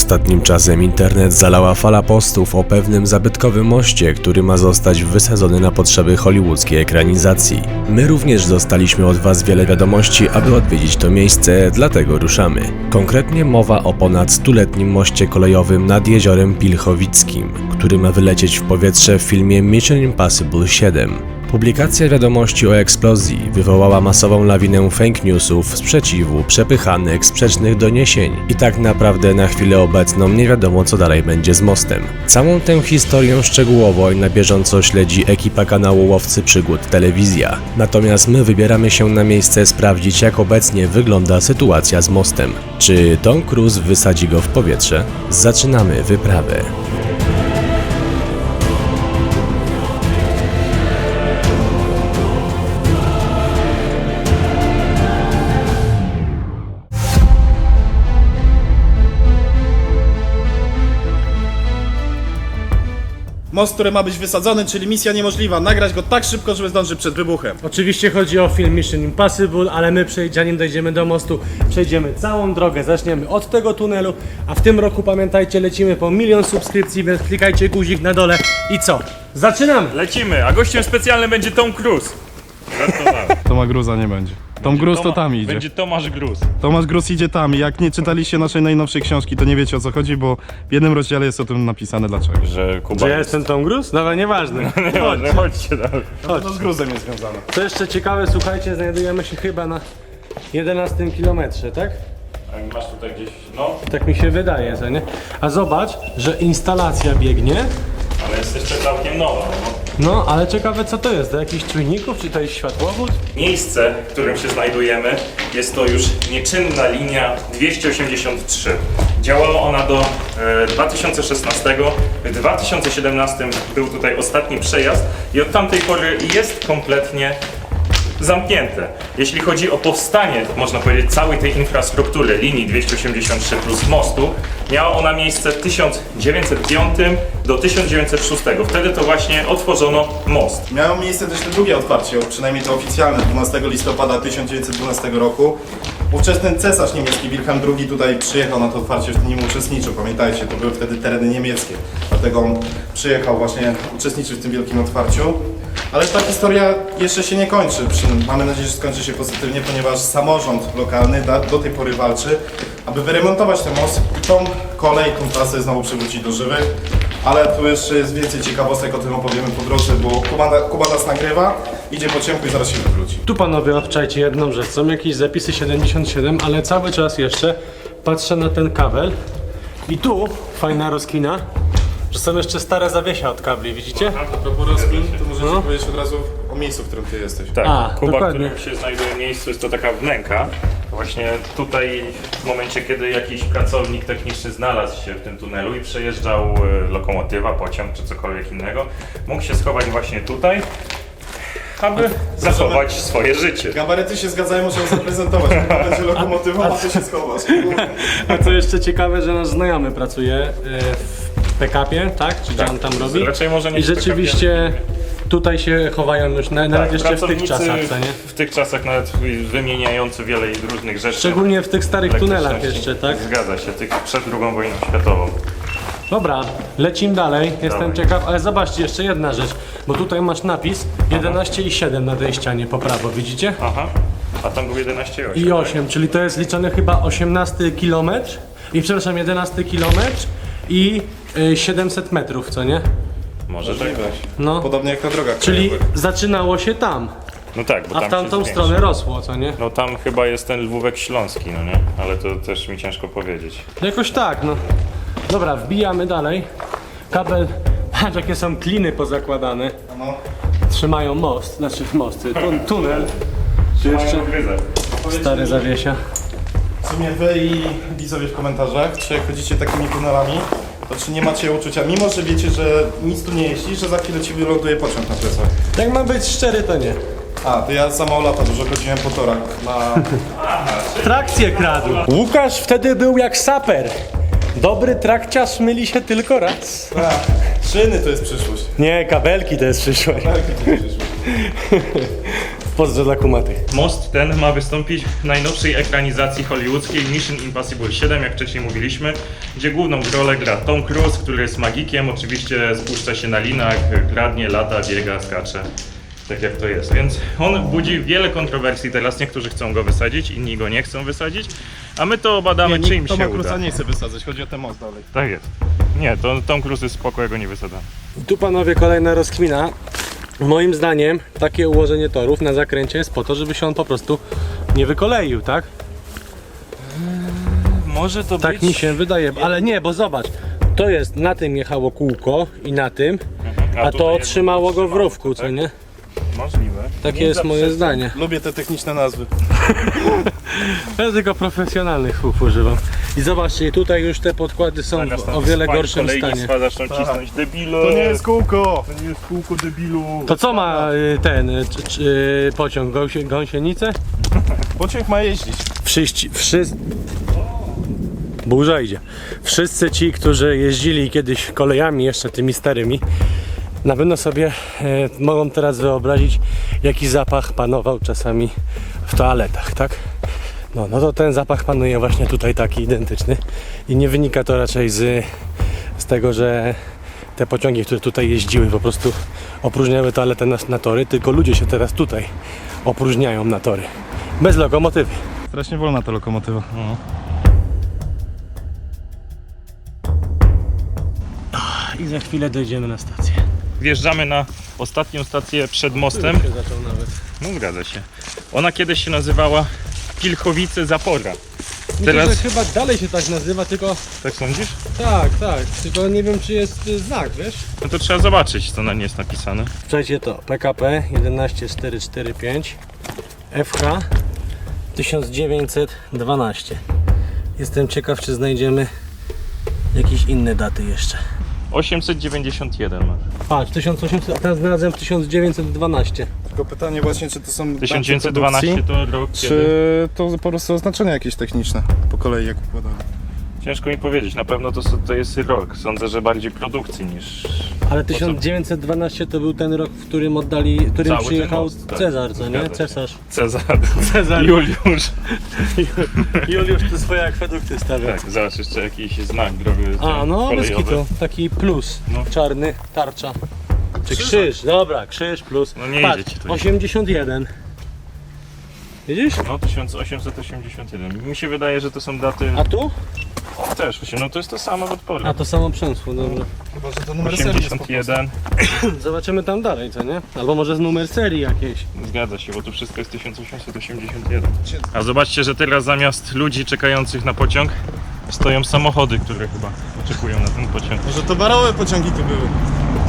Ostatnim czasem internet zalała fala postów o pewnym zabytkowym moście, który ma zostać wysadzony na potrzeby hollywoodzkiej ekranizacji. My również dostaliśmy od Was wiele wiadomości, aby odwiedzić to miejsce, dlatego ruszamy. Konkretnie mowa o ponad 100-letnim moście kolejowym nad jeziorem Pilchowickim, który ma wylecieć w powietrze w filmie Mission Impossible 7. Publikacja wiadomości o eksplozji wywołała masową lawinę fake newsów, sprzeciwu, przepychanek, sprzecznych doniesień i tak naprawdę na chwilę obecną nie wiadomo, co dalej będzie z mostem. Całą tę historię szczegółowo i na bieżąco śledzi ekipa kanału Łowcy Przygód Telewizja. Natomiast my wybieramy się na miejsce sprawdzić, jak obecnie wygląda sytuacja z mostem. Czy Tom Cruise wysadzi go w powietrze? Zaczynamy wyprawę. Most, który ma być wysadzony, czyli misja niemożliwa. Nagrać go tak szybko, żeby zdążyć przed wybuchem. Oczywiście chodzi o film Mission Impossible, ale my zanim dojdziemy do mostu, przejdziemy całą drogę, zaczniemy od tego tunelu, a w tym roku pamiętajcie, lecimy po 1 000 000 subskrypcji, więc klikajcie guzik na dole i co? Zaczynamy! Lecimy, a gościem specjalnym będzie Tom Cruise. Żartowałem. Toma Gruza nie będzie. Tom Gruz to tam idzie. Będzie Tomasz Gruz. Tomasz Gruz idzie tam. Jak nie czytaliście naszej najnowszej książki, to nie wiecie, o co chodzi, bo w jednym rozdziale jest o tym napisane dlaczego. Że Kuba Czy ja jestem Tom Cruise? Dobra, nieważne. Nieważne, chodźcie dalej. To z gruzem jest związane. Co jeszcze ciekawe, słuchajcie, znajdujemy się chyba na 11 kilometrze, tak? A masz tutaj gdzieś, no, Tak mi się wydaje, co nie? A zobacz, że instalacja biegnie. ale jest jeszcze całkiem nowa. No. No, ale ciekawe co to jest, do jakichś czujników, czy to jest światłowód? Miejsce, w którym się znajdujemy, jest to już nieczynna linia 283. Działała ona do 2016. W 2017 był tutaj ostatni przejazd i od tamtej pory jest kompletnie zamknięte. Jeśli chodzi o powstanie, można powiedzieć, całej tej infrastruktury linii 283 plus mostu, miała ona miejsce w 1905 do 1906. Wtedy to właśnie otworzono most. Miało miejsce też to drugie otwarcie, przynajmniej to oficjalne, 12 listopada 1912 roku. Ówczesny cesarz niemiecki Wilhelm II tutaj przyjechał na to otwarcie, w nim uczestniczył. Pamiętajcie, to były wtedy tereny niemieckie. Dlatego on przyjechał właśnie uczestniczyć w tym wielkim otwarciu. Ale ta historia jeszcze się nie kończy. Mamy nadzieję, że skończy się pozytywnie, ponieważ samorząd lokalny do tej pory walczy, aby wyremontować ten most i tą kolej, tą trasę znowu przywrócić do żywych. Ale tu jeszcze jest więcej ciekawostek, o tym opowiemy po drodze, bo Kuba nas nagrywa, idzie po ciemku i zaraz się wywróci. Tu panowie obczajcie jedną rzecz, są jakieś zapisy 77, ale cały czas jeszcze patrzę na ten kabel i tu fajna rozkmina, że są jeszcze stare zawiesia od kabli, widzicie? A propos rozkmin, to możecie No. powiedzieć od razu o miejscu, w którym ty jesteś. Tak, A, Kuba, dokładnie. w którym się znajduje miejsce, jest to taka wnęka. Właśnie tutaj w momencie, kiedy jakiś pracownik techniczny znalazł się w tym tunelu i przejeżdżał lokomotywa, pociąg czy cokolwiek innego, mógł się schować właśnie tutaj, aby zachować swoje życie. Gabaryty się zgadzają, możemy zaprezentować. Kuba będzie lokomotywą, a ty się schowasz. A co jeszcze ciekawe, że nasz znajomy pracuje w PKP, tak? Czy gdzie on tam robi? Raczej może nie I w rzeczywiście tutaj się chowają już nawet jeszcze w tych pracownicy czasach, co nie? w tych czasach nawet wymieniający wiele różnych rzeczy. Szczególnie w tych starych tunelach elektryczności. jeszcze, tak? Zgadza się, tych przed II wojną światową. Dobra, lecimy dalej, jestem Dawaj. ciekaw, ale zobaczcie jeszcze jedna rzecz, bo tutaj masz napis 11 i 7 na tej ścianie po prawo, widzicie? Aha, a tam był 11,8. I 8, czyli to jest liczony chyba 18 km, i przepraszam, 11 km i 700 metrów, co nie? Może tak. No, Podobnie jak na drogach czyli krajowych. zaczynało się tam, No tak, bo a tam w się tamtą zwiększa. stronę rosło, co nie? No tam chyba jest ten Lwówek Śląski, no nie? Ale to też mi ciężko powiedzieć. Jakoś tak, no. Dobra, wbijamy dalej. Kabel, patrz jakie są kliny pozakładane. No. Trzymają most, znaczy mosty, tunel. Tu jeszcze stare zawiesia. W sumie wy i widzowie w komentarzach, czy jak chodzicie takimi tunelami, to czy nie macie uczucia, mimo że wiecie, że nic tu nie jeździ, że za chwilę ci wyląduje pociąg na plecach. Jak mam być szczery, to nie. A, to ja za mało lata dużo chodziłem po torach na... Trakcję kradł. Łukasz wtedy był jak saper. Dobry trakciarz myli się tylko raz. Szyny to jest przyszłość. Nie, kabelki to jest przyszłość. Wielki to jest przyszłość. Pozdro dla kumatych. Most ten ma wystąpić w najnowszej ekranizacji hollywoodzkiej Mission Impossible 7, jak wcześniej mówiliśmy, gdzie główną rolę gra Tom Cruise, który jest magikiem, oczywiście spuszcza się na linach, kradnie, lata, biega, skacze. Tak jak to jest, więc on budzi wiele kontrowersji teraz, niektórzy chcą go wysadzić, inni go nie chcą wysadzić, a my to badamy, czy im Toma się uda. Cruise'a nie chce wysadzać, chodzi o ten most dalej. Tak jest. Nie, to Tom Cruise jest spoko, ja go nie wysadzam. Tu panowie kolejna rozkmina. Moim zdaniem takie ułożenie torów na zakręcie jest po to, żeby się on po prostu nie wykoleił, tak? Może to Tak być... mi się wydaje, ale nie, bo zobacz. To jest, na tym jechało kółko i na tym, a tutaj to trzymało go w rowku, co tak? nie? Możliwe. Takie Nie jest moje zaprzeczam. zdanie. Lubię te techniczne nazwy. Ja tylko profesjonalnych słów używam. I zobaczcie, tutaj już te podkłady są Zamiast w tam o wiele spać gorszym kolejki stanie. zaczną cisnąć debile. To nie jest kółko! To nie jest kółko debilu. To co ma ten pociąg? Gąsienicę? Pociąg ma jeździć. Burza idzie. Wszyscy ci, którzy jeździli kiedyś kolejami jeszcze tymi starymi, na pewno sobie mogą teraz wyobrazić, jaki zapach panował czasami w toaletach, tak? No to ten zapach panuje właśnie tutaj taki identyczny i nie wynika to raczej z tego, że te pociągi, które tutaj jeździły, po prostu opróżniały toaletę na tory, tylko ludzie się teraz tutaj opróżniają na tory. Bez lokomotywy. Strasznie wolna ta lokomotywa. I za chwilę dojdziemy na stację. Wjeżdżamy na ostatnią stację przed mostem. Się zaczął nawet. No zgadza się. Ona kiedyś się nazywała Pilchowice-Zapora. Myślę, Teraz... że chyba dalej się tak nazywa, tylko Tak sądzisz? tak, tylko nie wiem, czy jest znak, wiesz? No to trzeba zobaczyć, co na nie jest napisane. Słuchajcie, to PKP 11445 FH 1912. Jestem ciekaw, czy znajdziemy jakieś inne daty jeszcze. 891 masz. Patrz, 1800, a teraz znalazłem 1912. Tylko pytanie właśnie, czy to są daty 1912 produkcji, to rok, kiedy... czy to po prostu oznaczenia jakieś techniczne po kolei jak układane. Ciężko mi powiedzieć, na pewno to jest rok. Sądzę, że bardziej produkcji niż... Ale 1912 to był ten rok, w którym którym Cały ten przyjechał most, tak. Cezar, co nie? Zgadza się. Cesarz. Cezar. Juliusz. Juliusz tu swoje akwedukty stawia. Tak, zobacz jeszcze jakiś znak drogi A, no bez kolejowy. kitu. Taki plus. No. Czarny, tarcza. Czy krzyż, dobra, krzyż plus. No nie Patrz, idzie ci to. 81. Widzisz? No 1881. Mi się wydaje, że to są daty A tu? też. No to jest to samo od pory. A to samo przęsło, dobra. Chyba, że to numer serii jest po prostu. 81. Zobaczymy tam dalej, co nie? Albo może z numer serii jakiejś. Zgadza się, bo to wszystko jest 1881. A zobaczcie, że teraz zamiast ludzi czekających na pociąg stoją samochody, które chyba oczekują na ten pociąg. Może to barowe pociągi tu były.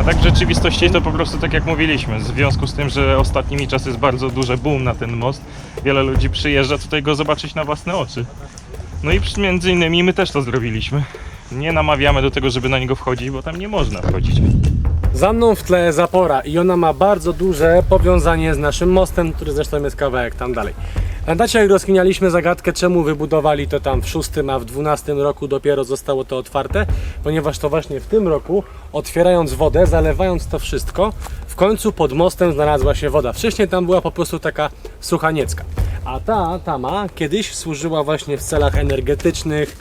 A tak w rzeczywistości to po prostu tak jak mówiliśmy, w związku z tym, że ostatnimi czasy jest bardzo duży boom na ten most, wiele ludzi przyjeżdża tutaj go zobaczyć na własne oczy. No i między innymi my też to zrobiliśmy. Nie namawiamy do tego, żeby na niego wchodzić, bo tam nie można wchodzić. Za mną w tle zapora i ona ma bardzo duże powiązanie z naszym mostem, który zresztą jest kawałek tam dalej. Pamiętacie, jak rozkminialiśmy zagadkę, czemu wybudowali to tam w 6, a w 12 roku dopiero zostało to otwarte? Ponieważ to właśnie w tym roku, otwierając wodę, zalewając to wszystko, w końcu pod mostem znalazła się woda. Wcześniej tam była po prostu taka suchaniecka. A ta tama kiedyś służyła właśnie w celach energetycznych,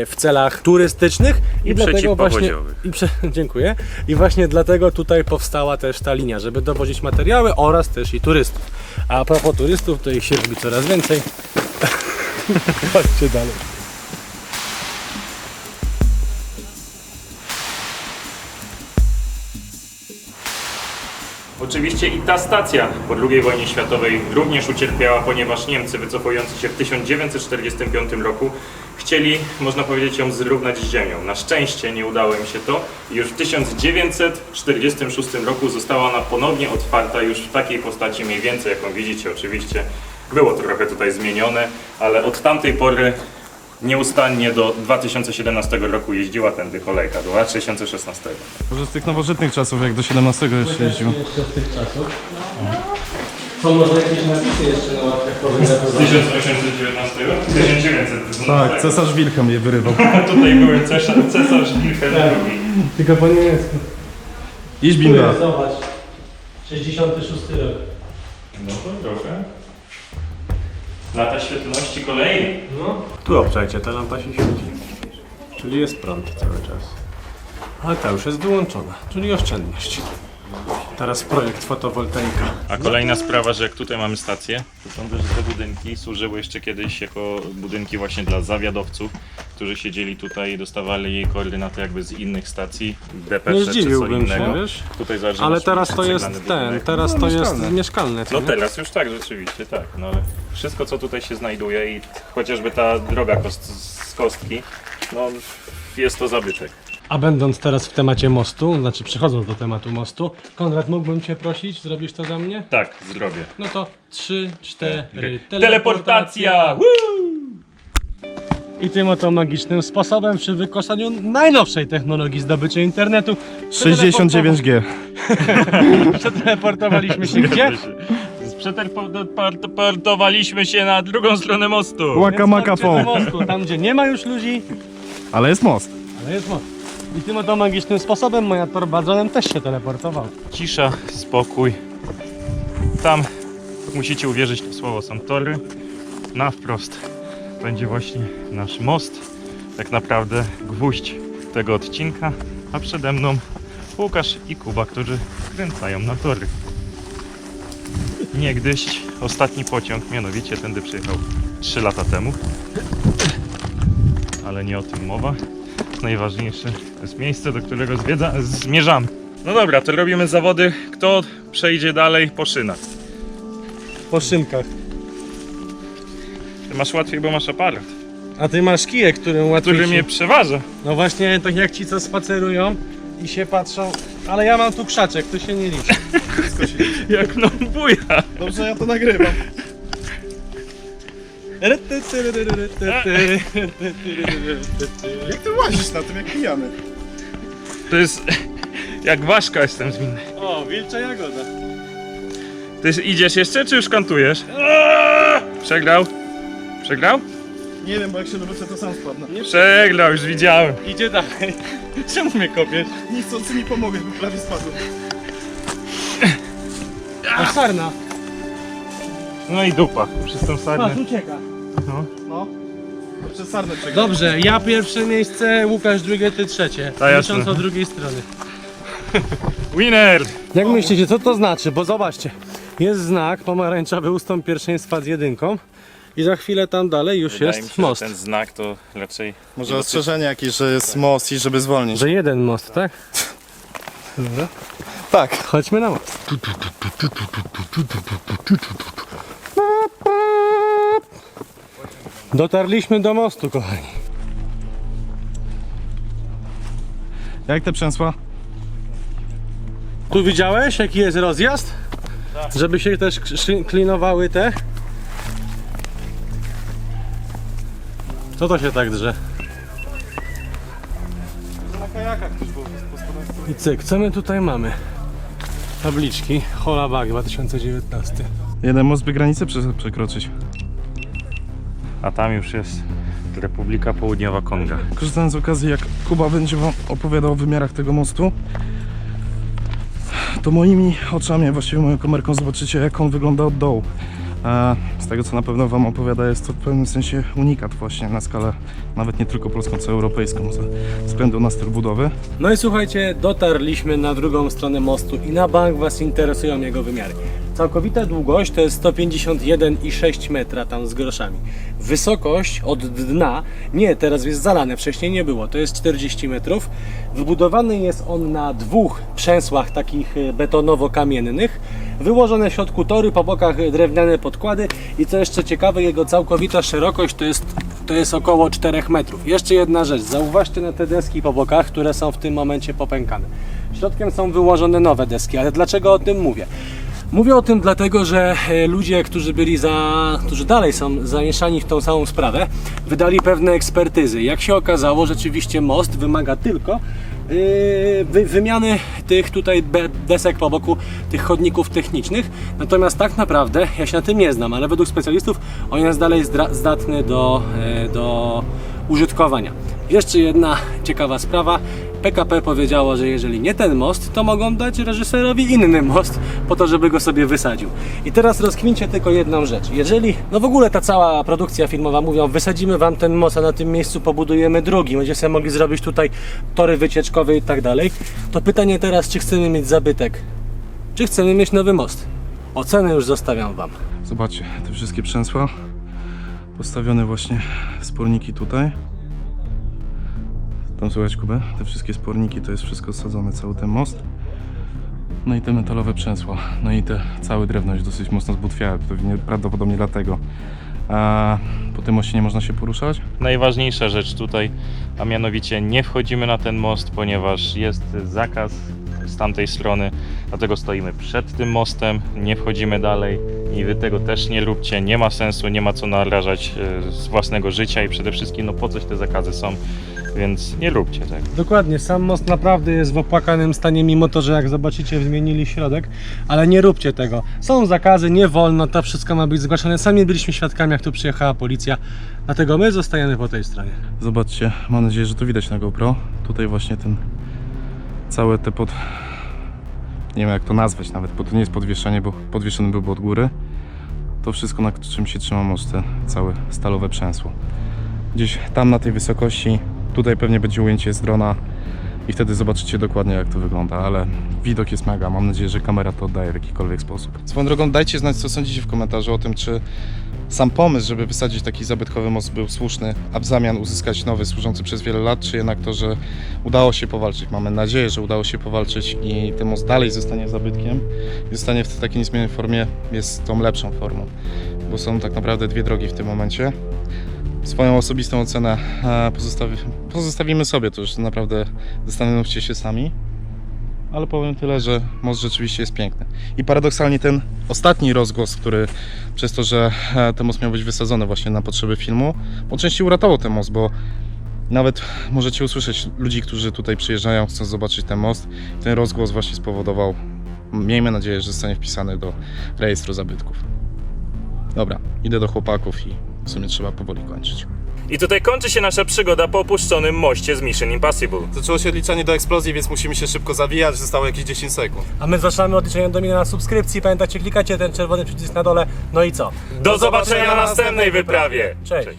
w celach turystycznych I dlatego właśnie przeciwpowodziowych. dziękuję. I właśnie dlatego tutaj powstała też ta linia, żeby dowozić materiały oraz też i turystów. A propos turystów, to ich się robi coraz więcej. Chodźcie dalej. Oczywiście i ta stacja po II wojnie światowej również ucierpiała, ponieważ Niemcy wycofujący się w 1945 roku chcieli, można powiedzieć, ją zrównać z ziemią. Na szczęście nie udało im się to i już w 1946 roku została ona ponownie otwarta już w takiej postaci mniej więcej, jaką widzicie. Oczywiście było trochę tutaj zmienione, ale od tamtej pory nieustannie do 2017 roku jeździła tędy kolejka, do 2016. Może z tych nowożytnych czasów, jak do 17 jeszcze jeździł. Jeszcze z tych czasów. Są może jakieś napisy jeszcze na łapkach Z 1819? 1900. Tak, cesarz Wilhelm je wyrywał. Tutaj były cesarz Wilhelm II. Tylko po niemiecku. Idź binda. Zobacz. 66 rok. No to trochę. Lata świetlności kolei. No. Tu obczajcie, ta lampa się świeci. Czyli jest prąd cały czas. Ale ta już jest wyłączona, czyli oszczędność. Teraz projekt fotowoltaika. A kolejna sprawa, że jak tutaj mamy stację, to sądzę, że te budynki służyły jeszcze kiedyś jako budynki właśnie dla zawiadowców, którzy siedzieli tutaj i dostawali koordynaty jakby z innych stacji, Nie depesze czy co zdziwiłbym się, innego. wiesz? Tutaj zależy Ale nasz teraz to jest przeglądany ten, budynek. teraz to jest mieszkalne. co No nie? teraz już tak, rzeczywiście, tak. No ale wszystko co tutaj się znajduje i chociażby ta droga z kostki, no jest to zabytek. A będąc teraz w temacie mostu, znaczy przechodząc do tematu mostu, Konrad, mógłbym Cię prosić, zrobisz to za mnie? Tak, zdrowie. No to 3, 4, Teleportacja! I tym oto magicznym sposobem przy wykorzystaniu najnowszej technologii zdobycia internetu 69G. przeteleportowaliśmy się gdzie? Przeteleportowaliśmy się na drugą stronę mostu. Łaka maka Chodźcie do phone. mostu, tam gdzie nie ma już ludzi, Ale jest most. ale jest most. I tym oto magicznym sposobem moja torba dronem też się teleportowała. Cisza, spokój. Tam musicie uwierzyć w słowo, są tory. Na wprost będzie właśnie nasz most. Tak naprawdę gwóźdź tego odcinka. A przede mną Łukasz i Kuba, którzy kręcają na tory. Niegdyś ostatni pociąg, mianowicie tędy przyjechał 3 lata temu. Ale nie o tym mowa. Najważniejsze to jest miejsce, do którego zmierzamy. No dobra, to robimy zawody. Kto przejdzie dalej po szynach? Po szynkach. Ty masz łatwiej, bo masz aparat, A ty masz kijek, którym łatwiej który się... mnie przeważa. No właśnie, tak jak ci co spacerują i się patrzą, ale ja mam tu krzaczek, to się nie liczy. Jak no buja. Dobrze, ja to nagrywam. Jak ty łazisz na tym, jak pijany? To jest jak ważka jestem zwinny. O, wilcza jagoda. Ty idziesz jeszcze, czy już kantujesz? Przegrał? Przegrał? Nie wiem, bo jak się wrócę, to sam spadnę. Przegrał, już widziałem. Idzie dalej. Czemu mnie kopiesz? Niechcący mi pomogłeś, bo prawie spadłem. O, sarna. No i dupa, przez tą sarnę. Patrz, ucieka. No. To przez sarnę przegrałem. Dobrze, ja pierwsze miejsce, Łukasz drugie, ty trzecie. Tak, jasne. Licząc od drugiej strony. Winner! Jak myślicie, co to znaczy? Bo zobaczcie, jest znak pomarańczowy, ustąp pierwszeństwa z jedynką i za chwilę tam dalej już Wydaje mi jest się, most. że ten znak to raczej... Może ostrzeżenie jakieś, że jest most i żeby zwolnić. Że jeden most, tak? Dobra. Tak. Chodźmy na most. Dotarliśmy do mostu, kochani. Jak te przęsła? Tu widziałeś, jaki jest rozjazd? Żeby się też klinowały te. Co to się tak drze? Na kajakach też było. I cyk, co my tutaj mamy? Tabliczki, Hola Bag 2019. Jeden most by granicę przekroczyć. A tam już jest Republika Południowa Konga. Korzystając z okazji, jak Kuba będzie wam opowiadał o wymiarach tego mostu, to moimi oczami, właściwie moją kamerką zobaczycie, jak on wygląda od dołu. A z tego, co na pewno wam opowiada, jest to w pewnym sensie unikat właśnie na skalę nawet nie tylko polską, co europejską, ze względu na styl budowy. No i słuchajcie, dotarliśmy na drugą stronę mostu i na bank was interesują jego wymiary. Całkowita długość to jest 151,6 metra tam z groszami. Wysokość od dna, nie, teraz jest zalane, wcześniej nie było, to jest 40 metrów. Wybudowany jest on na dwóch przęsłach takich betonowo-kamiennych. Wyłożone w środku tory, po bokach drewniane podkłady i co jeszcze ciekawe, jego całkowita szerokość to jest około 4 metrów. Jeszcze jedna rzecz, zauważcie na te deski po bokach, które są w tym momencie popękane. Środkiem są wyłożone nowe deski, ale dlaczego o tym mówię? Mówię o tym dlatego, że ludzie, którzy dalej są zamieszani w tą samą sprawę, wydali pewne ekspertyzy. Jak się okazało, rzeczywiście most wymaga tylko wymiany tych tutaj desek po boku, tych chodników technicznych. Natomiast tak naprawdę, ja się na tym nie znam, ale według specjalistów on jest dalej zdatny do użytkowania. Jeszcze jedna ciekawa sprawa. PKP powiedziało, że jeżeli nie ten most, to mogą dać reżyserowi inny most, po to, żeby go sobie wysadził. I teraz rozkmincie tylko jedną rzecz. Jeżeli, no w ogóle ta cała produkcja filmowa mówią, wysadzimy wam ten most, a na tym miejscu pobudujemy drugi, będziecie sobie mogli zrobić tutaj tory wycieczkowe i tak dalej, to pytanie teraz, czy chcemy mieć zabytek, czy chcemy mieć nowy most? Ocenę już zostawiam wam. Zobaczcie, te wszystkie przęsła postawione właśnie sporniki tutaj. Tam słychać Kubę? Te wszystkie sporniki to jest wszystko osadzone, cały ten most. No i te metalowe przęsła. No i te całe drewno jest dosyć mocno zbutwiałe, pewnie prawdopodobnie dlatego. A po tym moście nie można się poruszać. Najważniejsza rzecz tutaj, a mianowicie nie wchodzimy na ten most, ponieważ jest zakaz z tamtej strony, dlatego stoimy przed tym mostem, nie wchodzimy dalej i wy tego też nie róbcie, nie ma sensu, nie ma co narażać z własnego życia i przede wszystkim no po coś te zakazy są, więc nie róbcie tego. Dokładnie, sam most naprawdę jest w opłakanym stanie, mimo to, że jak zobaczycie zmienili środek, ale nie róbcie tego. Są zakazy, nie wolno, to wszystko ma być zgłaszane. Sami byliśmy świadkami, jak tu przyjechała policja, dlatego my zostajemy po tej stronie. Zobaczcie, mam nadzieję, że to widać na GoPro. Tutaj właśnie ten całe te nie wiem jak to nazwać nawet, bo to nie jest podwieszenie, bo podwieszony byłby od góry. To wszystko, na czym się trzyma most, te całe stalowe przęsło. Gdzieś tam na tej wysokości, tutaj pewnie będzie ujęcie z drona i wtedy zobaczycie dokładnie jak to wygląda, ale widok jest mega, mam nadzieję, że kamera to oddaje w jakikolwiek sposób. Swoją drogą dajcie znać, co sądzicie w komentarzu o tym, czy sam pomysł, żeby wysadzić taki zabytkowy most był słuszny, a w zamian uzyskać nowy, służący przez wiele lat, czy jednak to, że udało się powalczyć. Mamy nadzieję, że udało się powalczyć i ten most dalej zostanie zabytkiem i zostanie w takiej niezmienionej formie, jest tą lepszą formą, bo są tak naprawdę dwie drogi w tym momencie. Swoją osobistą ocenę pozostawimy sobie, to już naprawdę zastanówcie się sami. Ale powiem tyle, że most rzeczywiście jest piękny. I paradoksalnie ten ostatni rozgłos, który przez to, że ten most miał być wysadzony właśnie na potrzeby filmu, po części uratował ten most, bo nawet możecie usłyszeć ludzi, którzy tutaj przyjeżdżają, chcą zobaczyć ten most. Ten rozgłos właśnie spowodował, miejmy nadzieję, że zostanie wpisany do rejestru zabytków. Dobra, idę do chłopaków i w sumie trzeba powoli kończyć. I tutaj kończy się nasza przygoda po opuszczonym moście z Mission Impossible. Zaczęło się odliczanie do eksplozji, więc musimy się szybko zawijać, zostało jakieś 10 sekund. A my zaczynamy odliczenie do miliona subskrypcji, pamiętajcie, klikacie ten czerwony przycisk na dole, no i co? Do zobaczenia na następnej wyprawie! Cześć!